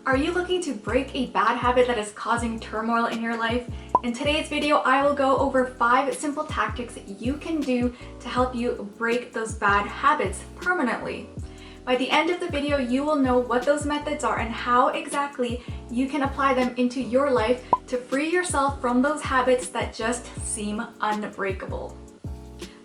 Are you looking to break a bad habit that is causing turmoil in your life? In today's video, I will go over 5 simple tactics you can do to help you break those bad habits permanently. By the end of the video, you will know what those methods are and how exactly you can apply them into your life to free yourself from those habits that just seem unbreakable.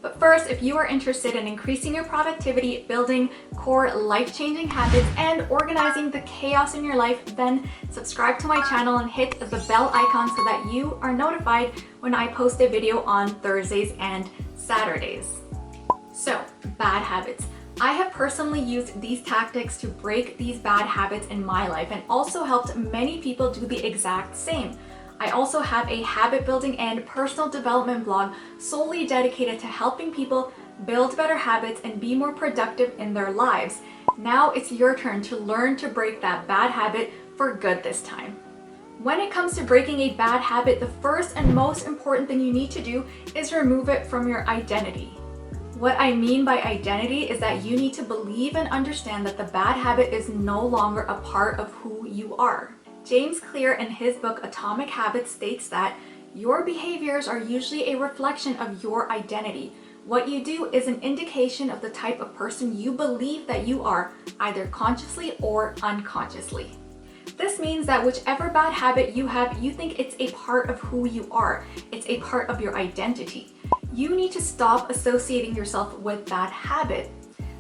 But first, if you are interested in increasing your productivity, building core life-changing habits, and organizing the chaos in your life, then subscribe to my channel and hit the bell icon so that you are notified when I post a video on Thursdays and Saturdays. So, bad habits. I have personally used these tactics to break these bad habits in my life and also helped many people do the exact same. I also have a habit building and personal development blog solely dedicated to helping people build better habits and be more productive in their lives. Now it's your turn to learn to break that bad habit for good this time. When it comes to breaking a bad habit, the first and most important thing you need to do is remove it from your identity. What I mean by identity is that you need to believe and understand that the bad habit is no longer a part of who you are. James Clear in his book Atomic Habits states that your behaviors are usually a reflection of your identity. What you do is an indication of the type of person you believe that you are, either consciously or unconsciously. This means that whichever bad habit you have, you think it's a part of who you are. It's a part of your identity. You need to stop associating yourself with that habit.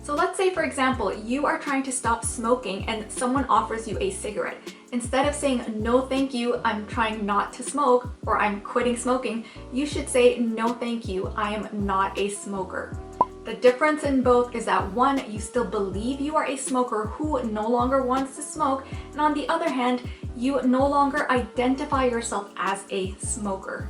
So let's say, for example, you are trying to stop smoking and someone offers you a cigarette. Instead of saying, "No thank you, I'm trying not to smoke," or "I'm quitting smoking," you should say, "No thank you, I am not a smoker." The difference in both is that one, you still believe you are a smoker who no longer wants to smoke, and on the other hand, you no longer identify yourself as a smoker.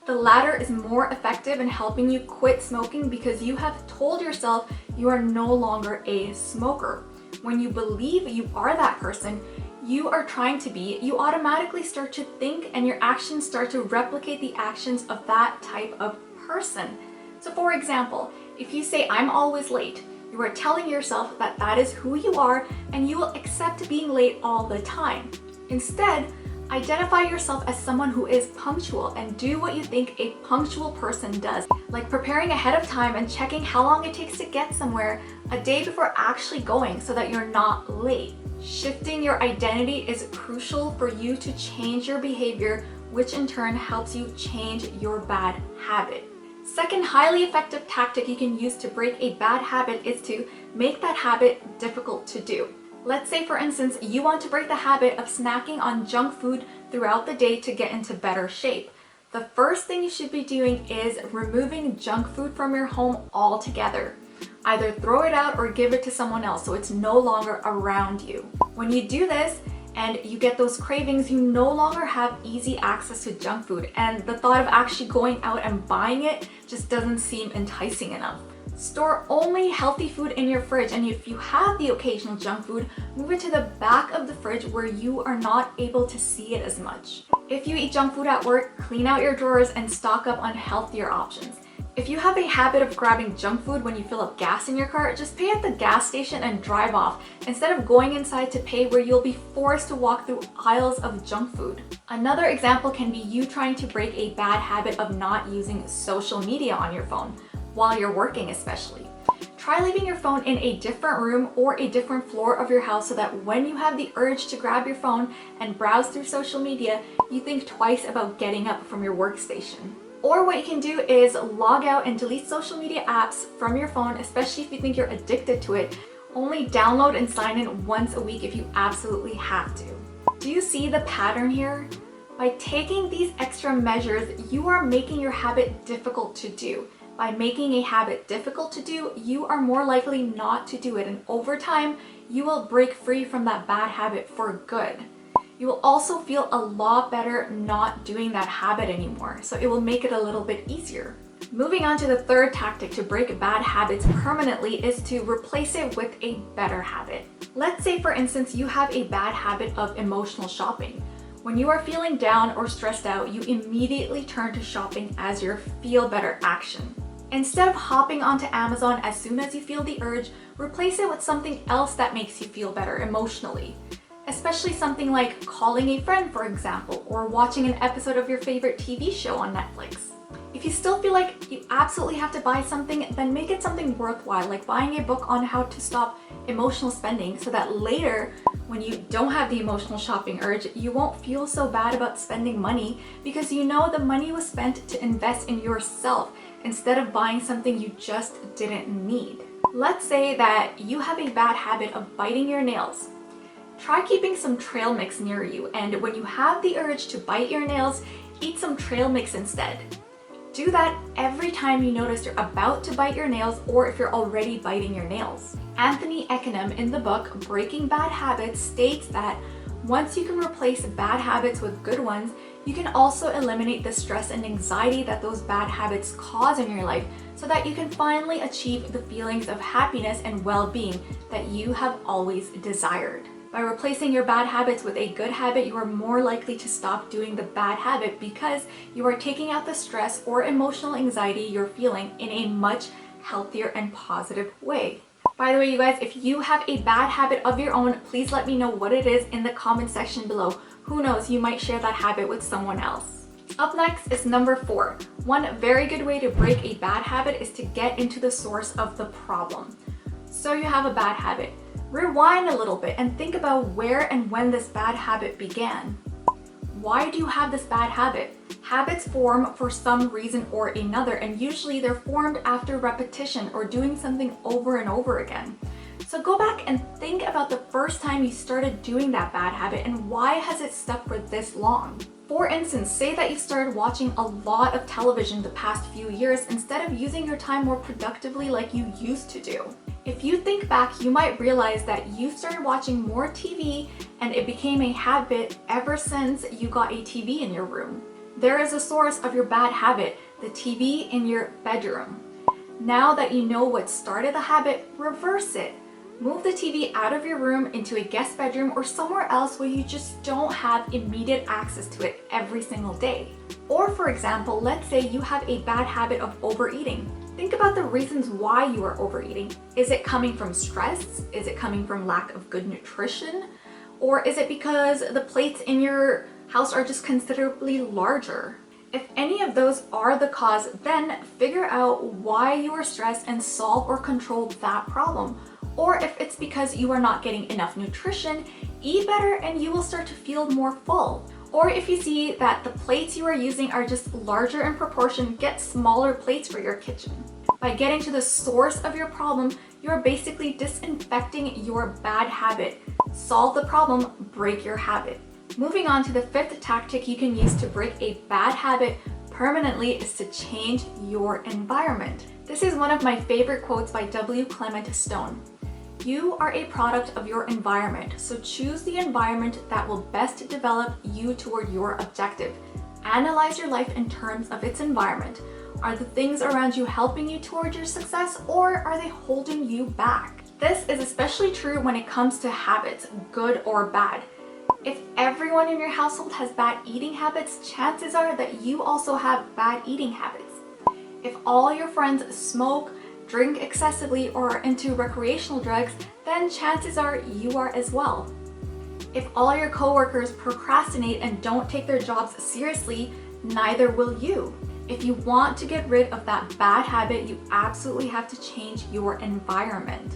The latter is more effective in helping you quit smoking because you have told yourself you are no longer a smoker. When you believe you are that person you are trying to be, you automatically start to think and your actions start to replicate the actions of that type of person. So for example, if you say, "I'm always late," you are telling yourself that that is who you are and you will accept being late all the time. Instead, identify yourself as someone who is punctual and do what you think a punctual person does, like preparing ahead of time and checking how long it takes to get somewhere a day before actually going so that you're not late. Shifting your identity is crucial for you to change your behavior, which in turn helps you change your bad habit. Second highly effective tactic you can use to break a bad habit is to make that habit difficult to do. Let's say, for instance, you want to break the habit of snacking on junk food throughout the day to get into better shape. The first thing you should be doing is removing junk food from your home altogether. Either throw it out or give it to someone else so it's no longer around you. When you do this and you get those cravings, you no longer have easy access to junk food, and the thought of actually going out and buying it just doesn't seem enticing enough. Store only healthy food in your fridge, and if you have the occasional junk food, move it to the back of the fridge where you are not able to see it as much. If you eat junk food at work, clean out your drawers and stock up on healthier options. If you have a habit of grabbing junk food when you fill up gas in your car, just pay at the gas station and drive off, instead of going inside to pay where you'll be forced to walk through aisles of junk food. Another example can be you trying to break a bad habit of not using social media on your phone, while you're working especially. Try leaving your phone in a different room or a different floor of your house so that when you have the urge to grab your phone and browse through social media, you think twice about getting up from your workstation. Or what you can do is log out and delete social media apps from your phone, especially if you think you're addicted to it. Only download and sign in once a week if you absolutely have to. Do you see the pattern here? By taking these extra measures, you are making your habit difficult to do. By making a habit difficult to do, you are more likely not to do it, and over time, you will break free from that bad habit for good. You will also feel a lot better not doing that habit anymore, so it will make it a little bit easier. Moving on to the third tactic to break bad habits permanently is to replace it with a better habit. Let's say, for instance, you have a bad habit of emotional shopping. When you are feeling down or stressed out, you immediately turn to shopping as your feel better action. Instead of hopping onto Amazon as soon as you feel the urge, replace it with something else that makes you feel better emotionally. Especially something like calling a friend, for example, or watching an episode of your favorite TV show on Netflix. If you still feel like you absolutely have to buy something, then make it something worthwhile, like buying a book on how to stop emotional spending so that later, when you don't have the emotional shopping urge, you won't feel so bad about spending money because you know the money was spent to invest in yourself instead of buying something you just didn't need. Let's say that you have a bad habit of biting your nails. Try keeping some trail mix near you, and when you have the urge to bite your nails, eat some trail mix instead. Do that every time you notice you're about to bite your nails or if you're already biting your nails. Anthony Eckenham in the book Breaking Bad Habits states that once you can replace bad habits with good ones, you can also eliminate the stress and anxiety that those bad habits cause in your life so that you can finally achieve the feelings of happiness and well-being that you have always desired. By replacing your bad habits with a good habit, you are more likely to stop doing the bad habit because you are taking out the stress or emotional anxiety you're feeling in a much healthier and positive way. By the way, you guys, if you have a bad habit of your own, please let me know what it is in the comment section below. Who knows, you might share that habit with someone else. Up next is number 4. One very good way to break a bad habit is to get into the source of the problem. So you have a bad habit. Rewind a little bit and think about where and when this bad habit began. Why do you have this bad habit? Habits form for some reason or another, and usually they're formed after repetition or doing something over and over again. So go back and think about the first time you started doing that bad habit and why has it stuck for this long? For instance, say that you started watching a lot of television the past few years instead of using your time more productively like you used to do. If you think back, you might realize that you started watching more TV and it became a habit ever since you got a TV in your room. There is a source of your bad habit, the TV in your bedroom. Now that you know what started the habit, reverse it. Move the TV out of your room into a guest bedroom or somewhere else where you just don't have immediate access to it every single day. Or for example, let's say you have a bad habit of overeating. Think about the reasons why you are overeating. Is it coming from stress? Is it coming from lack of good nutrition? Or is it because the plates in your house are just considerably larger? If any of those are the cause, then figure out why you are stressed and solve or control that problem. Or if it's because you are not getting enough nutrition, eat better and you will start to feel more full. Or if you see that the plates you are using are just larger in proportion, get smaller plates for your kitchen. By getting to the source of your problem, you are basically disinfecting your bad habit. Solve the problem, break your habit. Moving on to the 5th tactic you can use to break a bad habit permanently is to change your environment. This is one of my favorite quotes by W. Clement Stone. You are a product of your environment, so choose the environment that will best develop you toward your objective. Analyze your life in terms of its environment. Are the things around you helping you toward your success, or are they holding you back? This is especially true when it comes to habits, good or bad. If everyone in your household has bad eating habits, chances are that you also have bad eating habits. If all your friends smoke, drink excessively, or are into recreational drugs, then chances are you are as well. If all your coworkers procrastinate and don't take their jobs seriously, neither will you. If you want to get rid of that bad habit, you absolutely have to change your environment.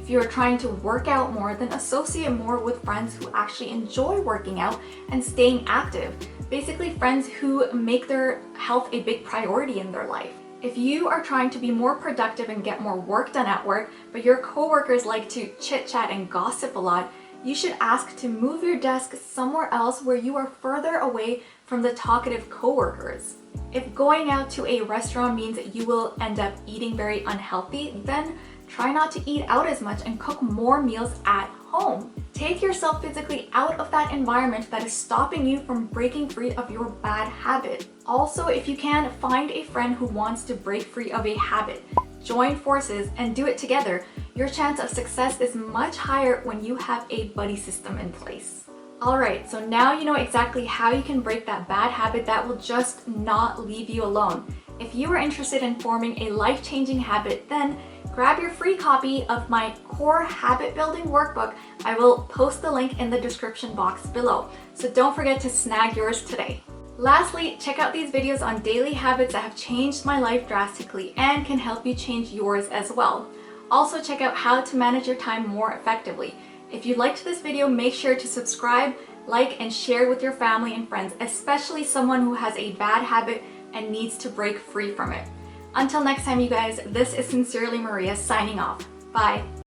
If you are trying to work out more, then associate more with friends who actually enjoy working out and staying active. Basically, friends who make their health a big priority in their life. If you are trying to be more productive and get more work done at work, but your coworkers like to chit-chat and gossip a lot, you should ask to move your desk somewhere else where you are further away from the talkative coworkers. If going out to a restaurant means that you will end up eating very unhealthy, then try not to eat out as much and cook more meals at home. Take yourself physically out of that environment that is stopping you from breaking free of your bad habit. Also, if you can, find a friend who wants to break free of a habit. Join forces and do it together. Your chance of success is much higher when you have a buddy system in place. Alright, so now you know exactly how you can break that bad habit that will just not leave you alone. If you are interested in forming a life-changing habit, then grab your free copy of my core habit building workbook. I will post the link in the description box below. So don't forget to snag yours today. Lastly, check out these videos on daily habits that have changed my life drastically and can help you change yours as well. Also, check out how to manage your time more effectively. If you liked this video, make sure to subscribe, like, and share with your family and friends, especially someone who has a bad habit and needs to break free from it. Until next time, you guys, this is Sincerely Maria signing off. Bye.